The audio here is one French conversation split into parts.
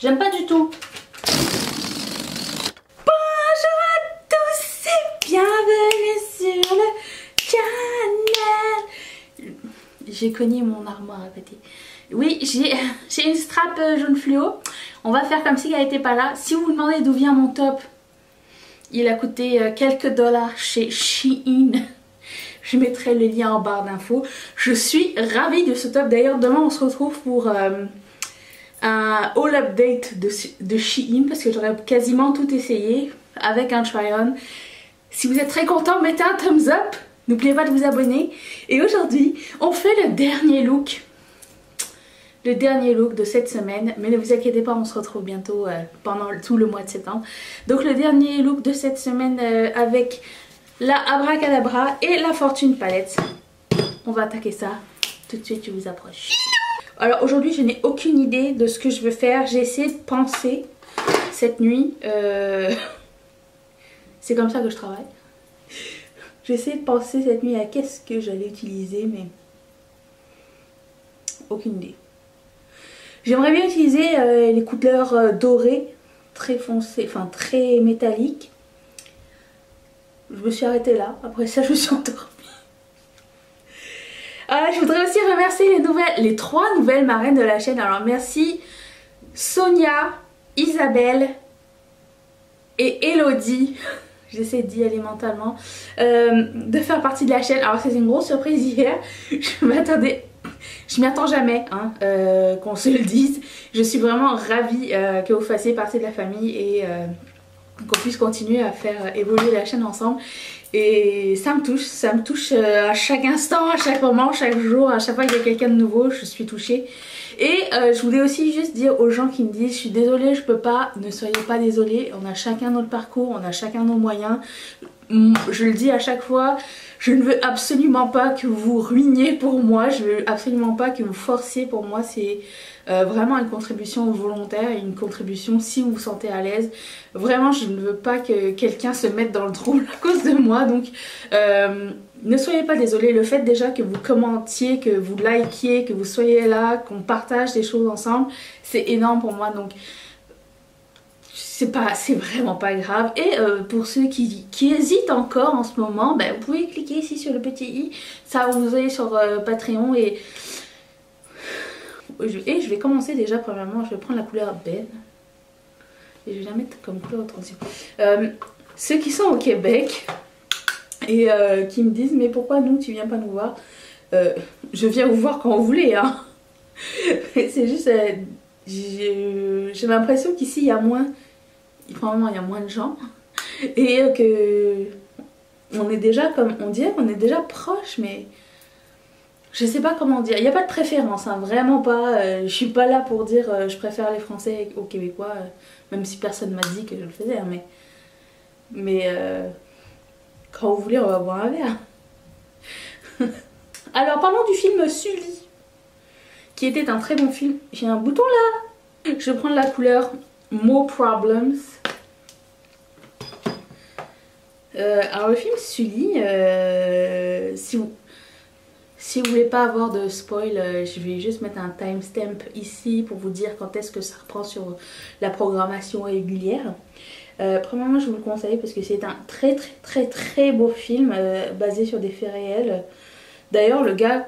J'aime pas du tout. Bonjour à tous et bienvenue sur le channel. J'ai cogné mon armoire à côté. Oui, j'ai une strap jaune fluo. On va faire comme si elle n'était pas là. Si vous vous demandez d'où vient mon top, il a coûté quelques dollars chez Shein. Je mettrai le lien en barre d'infos. Je suis ravie de ce top. D'ailleurs, demain on se retrouve pour un haul update de Shein parce que j'aurais quasiment tout essayé avec un try-on. Si vous êtes très content, mettez un thumbs up. N'oubliez pas de vous abonner. Et aujourd'hui, on fait le dernier look. Le dernier look de cette semaine. Mais ne vous inquiétez pas, on se retrouve bientôt pendant tout le mois de septembre. Donc le dernier look de cette semaine avec la Abracadabra et la Fortune Palette. On va attaquer ça. Tout de suite, je vous approche. Alors aujourd'hui, je n'ai aucune idée de ce que je veux faire. J'ai essayé de penser cette nuit. C'est comme ça que je travaille. J'ai essayé de penser cette nuit à qu'est-ce que j'allais utiliser, mais aucune idée. J'aimerais bien utiliser les couleurs dorées, très foncées, enfin très métalliques. Je me suis arrêtée là, après ça je me suis endormie. Je voudrais aussi remercier les 3 nouvelles marraines de la chaîne. Alors merci Sonia, Isabelle et Elodie. J'essaie d'y aller mentalement. De faire partie de la chaîne. Alors c'est une grosse surprise hier. Je m'y attends jamais hein, qu'on se le dise. Je suis vraiment ravie que vous fassiez partie de la famille et qu'on puisse continuer à faire évoluer la chaîne ensemble. Et ça me touche à chaque instant, à chaque moment, chaque jour, à chaque fois qu'il y a quelqu'un de nouveau, je suis touchée. Et je voulais aussi juste dire aux gens qui me disent je suis désolée, je peux pas, ne soyez pas désolés, on a chacun notre parcours, on a chacun nos moyens. Je le dis à chaque fois, je ne veux absolument pas que vous ruiniez pour moi, je veux absolument pas que vous forciez pour moi, c'est vraiment une contribution volontaire et une contribution si vous vous sentez à l'aise. Vraiment, je ne veux pas que quelqu'un se mette dans le trouble à cause de moi, donc ne soyez pas désolés. Le fait déjà que vous commentiez, que vous likiez, que vous soyez là, qu'on partage des choses ensemble, c'est énorme pour moi, donc c'est vraiment pas grave. Et pour ceux qui hésitent encore en ce moment, ben, vous pouvez cliquer ici sur le petit i, ça va vous aller sur Patreon et je vais commencer déjà. Premièrement, je vais prendre la couleur Ben et je vais la mettre comme couleur de transition. Ceux qui sont au Québec et qui me disent mais pourquoi nous tu viens pas nous voir, je viens vous voir quand vous voulez hein. C'est juste j'ai l'impression qu'ici il y a moins, probablement il y a moins de gens et que on est déjà, comme on dirait qu'on est déjà proche, mais je sais pas comment dire. Il n'y a pas de préférence hein, vraiment pas. Je suis pas là pour dire je préfère les Français aux Québécois, même si personne m'a dit que je le faisais hein, mais quand vous voulez on va boire un verre. Alors parlons du film Sully, qui était un très bon film. J'ai un bouton là. Je vais prendre la couleur More Problems. Alors le film Sully, si vous voulez pas avoir de spoil, je vais juste mettre un timestamp ici pour vous dire quand est-ce que ça reprend sur la programmation régulière. Premièrement, je vous le conseille parce que c'est un très beau film basé sur des faits réels. D'ailleurs, le gars,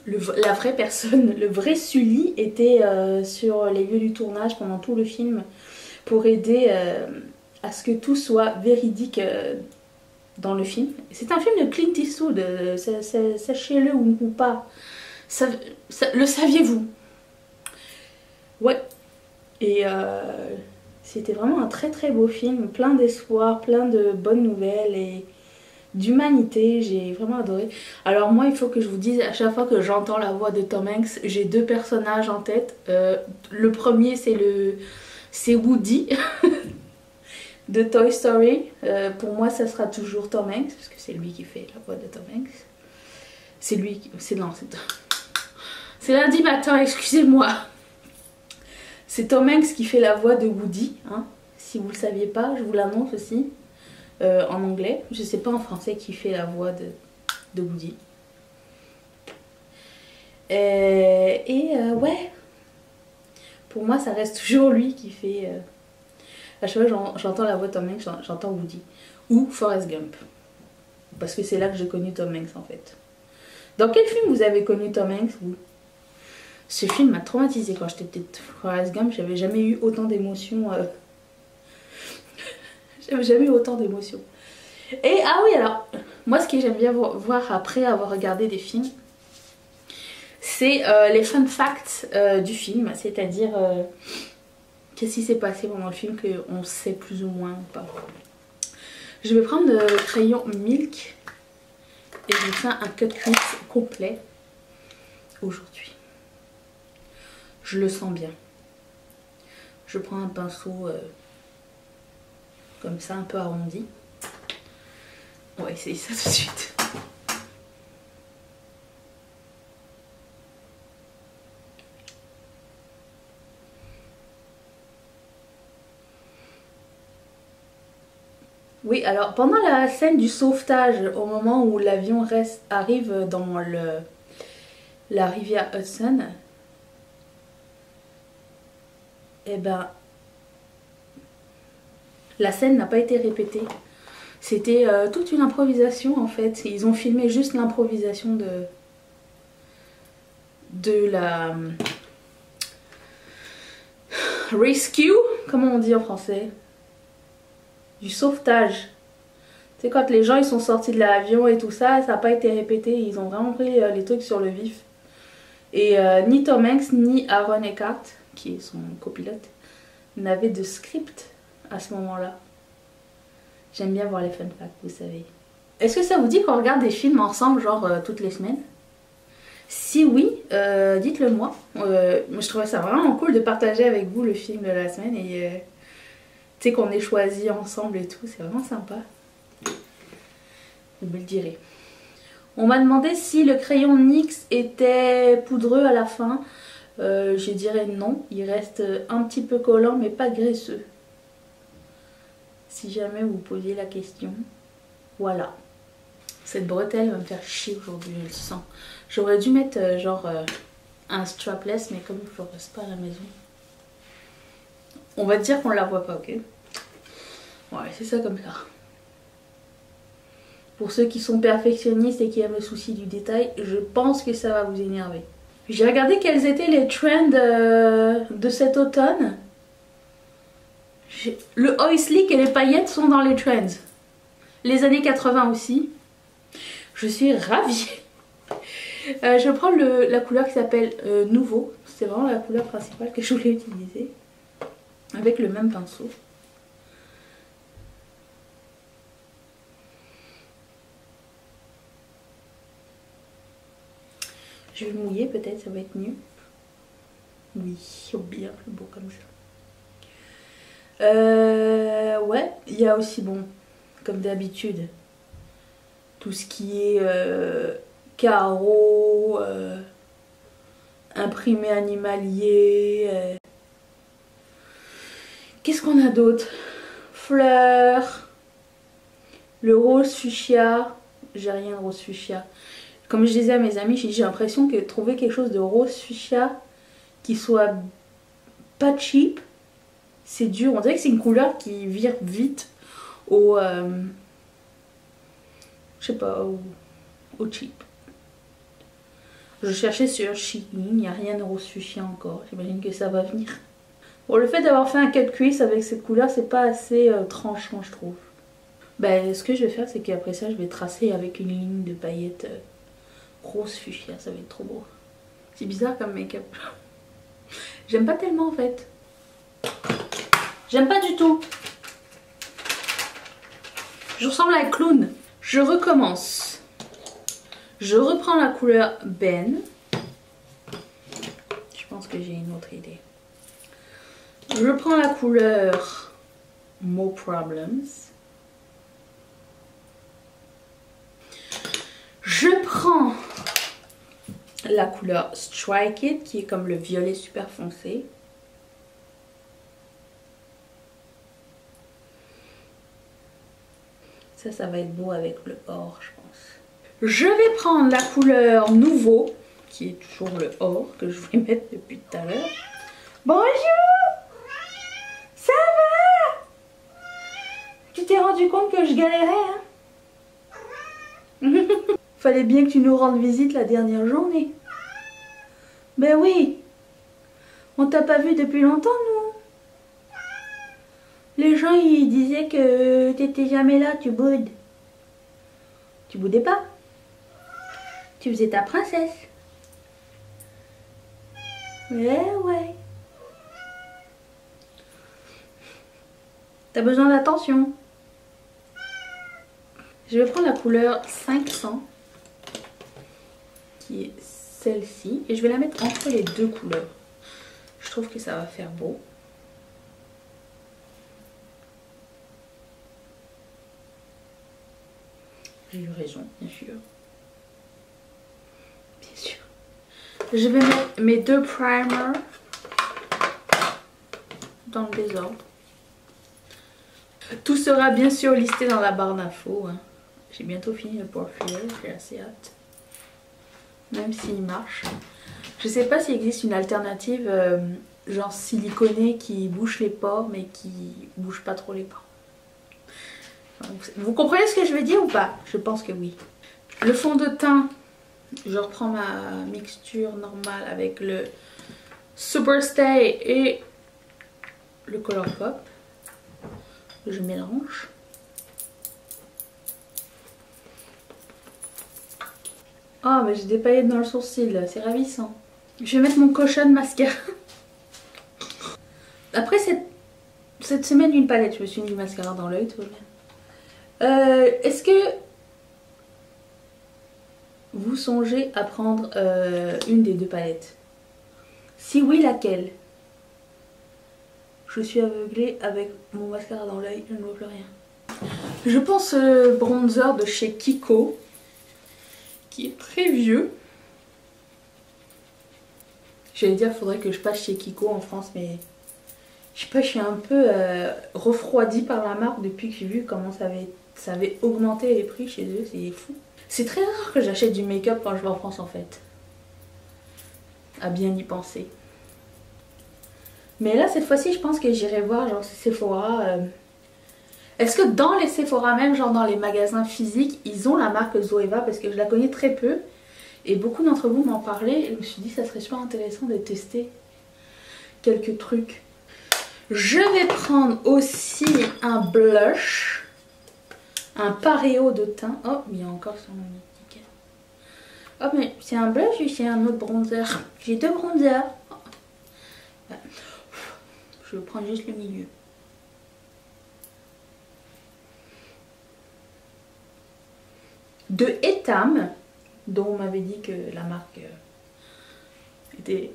la vraie personne, le vrai Sully était sur les lieux du tournage pendant tout le film pour aider à ce que tout soit véridique dans le film. C'est un film de Clint Eastwood, sachez-le ou pas. Le saviez-vous? Ouais. Et c'était vraiment un très beau film, plein d'espoir, plein de bonnes nouvelles et d'humanité. J'ai vraiment adoré. Alors moi, il faut que je vous dise, à chaque fois que j'entends la voix de Tom Hanks, j'ai 2 personnages en tête. Le premier, c'est Woody de Toy Story. Pour moi ça sera toujours Tom Hanks parce que c'est lui qui fait la voix de Tom Hanks. C'est lui qui... c'est lundi matin, excusez-moi. C'est Tom Hanks qui fait la voix de Woody hein. Si vous le saviez pas, je vous l'annonce aussi en anglais. Je sais pas en français qui fait la voix de Woody. Ouais, Pour moi, ça reste toujours lui qui fait... À chaque fois, j'entends la voix de Tom Hanks, j'entends Woody. Ou Forrest Gump. Parce que c'est là que j'ai connu Tom Hanks, en fait. Dans quel film vous avez connu Tom Hanks, vous? Ce film m'a traumatisée quand j'étais petite. Forrest Gump, j'avais jamais eu autant d'émotions. J'avais jamais eu autant d'émotions. Et ah oui, alors, moi ce que j'aime bien voir après avoir regardé des films, c'est les fun facts du film, c'est-à-dire qu'est-ce qui s'est passé pendant le film qu'on sait plus ou moins ou pas. Je vais prendre le crayon Milk et je vais faire un cut crease complet aujourd'hui. Je le sens bien. Je prends un pinceau comme ça, un peu arrondi. On va essayer ça tout de suite. Oui, alors pendant la scène du sauvetage, au moment où l'avion arrive dans la rivière Hudson, eh ben, la scène n'a pas été répétée. C'était toute une improvisation en fait. Ils ont filmé juste l'improvisation de la rescue, comment on dit en français? Du sauvetage. C'est quand les gens ils sont sortis de l'avion et tout ça, ça n'a pas été répété. Ils ont vraiment pris les trucs sur le vif. Et ni Tom Hanks ni Aaron Eckhart, qui est son copilote, n'avaient de script à ce moment-là. J'aime bien voir les fun facts, vous savez. Est-ce que ça vous dit qu'on regarde des films ensemble, genre toutes les semaines? Si oui, dites-le moi. Je trouvais ça vraiment cool de partager avec vous le film de la semaine et tu sais qu'on ait choisi ensemble et tout, c'est vraiment sympa. Vous me le direz. On m'a demandé si le crayon NYX était poudreux à la fin. Je dirais non, il reste un petit peu collant mais pas graisseux. Si jamais vous posiez la question. Voilà. Cette bretelle va me faire chier aujourd'hui, je le sens. J'aurais dû mettre un strapless, mais comme je ne reste pas à la maison. On va dire qu'on la voit pas, ok? Ouais, c'est ça comme ça. Pour ceux qui sont perfectionnistes et qui aiment le souci du détail, je pense que ça va vous énerver. J'ai regardé quels étaient les trends de cet automne. Le oil slick et les paillettes sont dans les trends. Les années 80 aussi. Je suis ravie. Je prends la couleur qui s'appelle Nouveau. C'est vraiment la couleur principale que je voulais utiliser. Avec le même pinceau. Je vais mouiller peut-être, ça va être mieux. Oui, bien plus beau comme ça. Ouais, il y a aussi, bon, comme d'habitude, tout ce qui est carreaux, imprimé animalier. Qu'est-ce qu'on a d'autre? Fleurs, le rose fuchsia. J'ai rien de rose fuchsia. Comme je disais à mes amis, j'ai l'impression que trouver quelque chose de rose fuchsia qui soit pas cheap, c'est dur. On dirait que c'est une couleur qui vire vite au... je sais pas, au cheap. Je cherchais sur Shein, il n'y a rien de rose fuchsia encore. J'imagine que ça va venir. Bon, le fait d'avoir fait un cut crease avec cette couleur, c'est pas assez tranchant, je trouve. Ben, ce que je vais faire, c'est qu'après ça, je vais tracer avec une ligne de paillettes rose fuchsia. Ça va être trop beau. C'est bizarre comme make-up. J'aime pas tellement en fait. J'aime pas du tout. Je ressemble à un clown. Je recommence. Je reprends la couleur Ben. Je pense que j'ai une autre idée. Je prends la couleur Mo Problems. Je prends la couleur Strike It qui est comme le violet super foncé. Ça va être beau avec le or, je pense. Je vais prendre la couleur Nouveau, qui est toujours le or, que je voulais mettre depuis tout à l'heure. Bonjour. Ça va? Tu t'es rendu compte que je galérais, hein? Fallait bien que tu nous rendes visite la dernière journée. Ben oui. On t'a pas vu depuis longtemps, nous. Les gens, ils disaient que t'étais jamais là, tu boudes. Tu boudais pas. Tu faisais ta princesse. Ouais. T'as besoin d'attention. Je vais prendre la couleur 500, qui est celle-ci, et je vais la mettre entre les deux couleurs. Je trouve que ça va faire beau. J'ai eu raison, bien sûr. Bien sûr. Je vais mettre mes deux primers dans le désordre. Tout sera bien sûr listé dans la barre d'infos. Hein. J'ai bientôt fini le portfolio, j'ai assez hâte. Même s'il marche. Je sais pas s'il existe une alternative genre siliconée qui bouche les pores mais qui bouge pas trop les pores. Vous comprenez ce que je veux dire ou pas? Je pense que oui. Le fond de teint, je reprends ma mixture normale avec le Superstay et le Colourpop. Je mélange. Oh mais j'ai des paillettes dans le sourcil, c'est ravissant. Je vais mettre mon cochon mascara. Après cette semaine une palette, je me suis mis du mascara dans l'œil, tout va bien. Est-ce que vous songez à prendre une des deux palettes? Si oui, laquelle? Je suis aveuglée avec mon mascara dans l'œil, je ne vois plus rien. Je pense bronzer de chez Kiko, qui est très vieux. J'allais dire, il faudrait que je passe chez Kiko en France, mais je sais pas, je suis un peu refroidie par la marque depuis que j'ai vu comment ça avait augmenté les prix chez eux, c'est fou. C'est très rare que j'achète du make-up quand je vais en France en fait. À bien y penser. Mais là, cette fois-ci, je pense que j'irai voir genre Sephora. Est-ce que dans les Sephora même, genre dans les magasins physiques, ils ont la marque Zoeva? Parce que je la connais très peu. Et beaucoup d'entre vous m'en parlaient. Et je me suis dit, ça serait super intéressant de tester quelques trucs. Je vais prendre aussi un blush. Un paréo de teint. Oh, il y a encore son étiquette. Oh, mais c'est un blush ou c'est un autre bronzer? J'ai deux bronzers. Oh. Je vais prendre juste le milieu. De Etam, dont on m'avait dit que la marque était...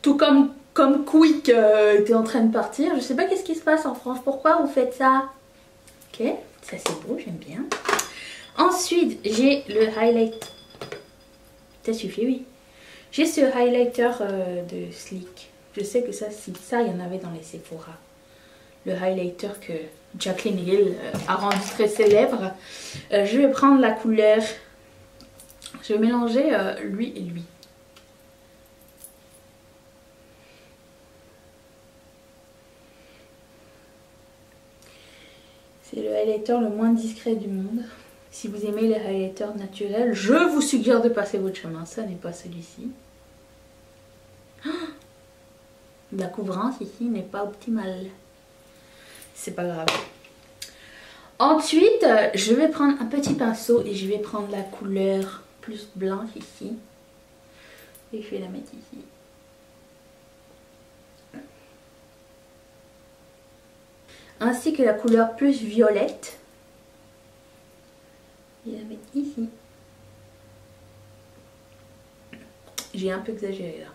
Tout comme Quick était en train de partir. Je sais pas qu'est-ce qui se passe en France. Pourquoi vous faites ça? Ok, ça c'est beau, j'aime bien. Ensuite, j'ai le highlight. Ça suffit, oui. J'ai ce highlighter de Sleek. Je sais que ça, il y en avait dans les Sephora. Le highlighter que Jaclyn Hill a rendu très célèbre. Je vais prendre la couleur. Je vais mélanger lui et lui. C'est le highlighter le moins discret du monde. Si vous aimez les highlighters naturels, je vous suggère de passer votre chemin. Ça n'est pas celui-ci. La couvrance ici n'est pas optimale. C'est pas grave. Ensuite, je vais prendre un petit pinceau et je vais prendre la couleur plus blanche ici. Et je vais la mettre ici. Ainsi que la couleur plus violette. Je vais la mettre ici. J'ai un peu exagéré là.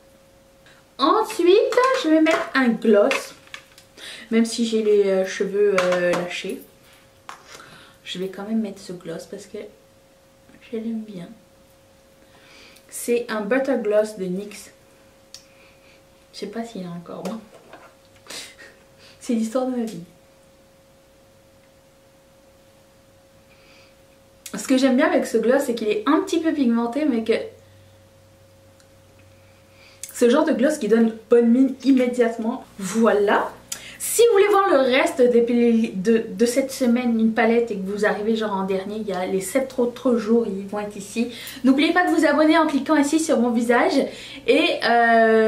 Ensuite, je vais mettre un gloss. Même si j'ai les cheveux lâchés. Je vais quand même mettre ce gloss parce que je l'aime bien. C'est un Butter Gloss de NYX. Je sais pas s'il y en a encore. Bon. C'est l'histoire de ma vie. Ce que j'aime bien avec ce gloss, c'est qu'il est un petit peu pigmenté, mais que C'est le genre de gloss qui donne bonne mine immédiatement. Voilà. Si vous voulez voir le reste de cette semaine, une palette, et que vous arrivez genre en dernier, il y a les 7 autres jours, ils vont être ici. N'oubliez pas de vous abonner en cliquant ici sur mon visage. Et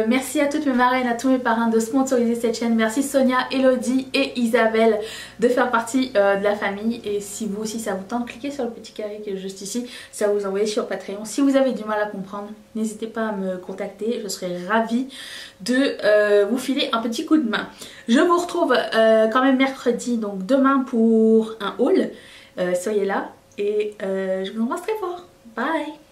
merci à toutes mes marraines, à tous mes parrains de sponsoriser cette chaîne. Merci Sonia, Elodie et Isabelle de faire partie de la famille. Et si vous aussi ça vous tente, cliquez sur le petit carré qui est juste ici. Ça va vous envoyer sur Patreon. Si vous avez du mal à comprendre, n'hésitez pas à me contacter. Je serai ravie de vous filer un petit coup de main. Je vous retrouve quand même mercredi, donc demain pour un haul. Soyez là et je vous embrasse très fort. Bye!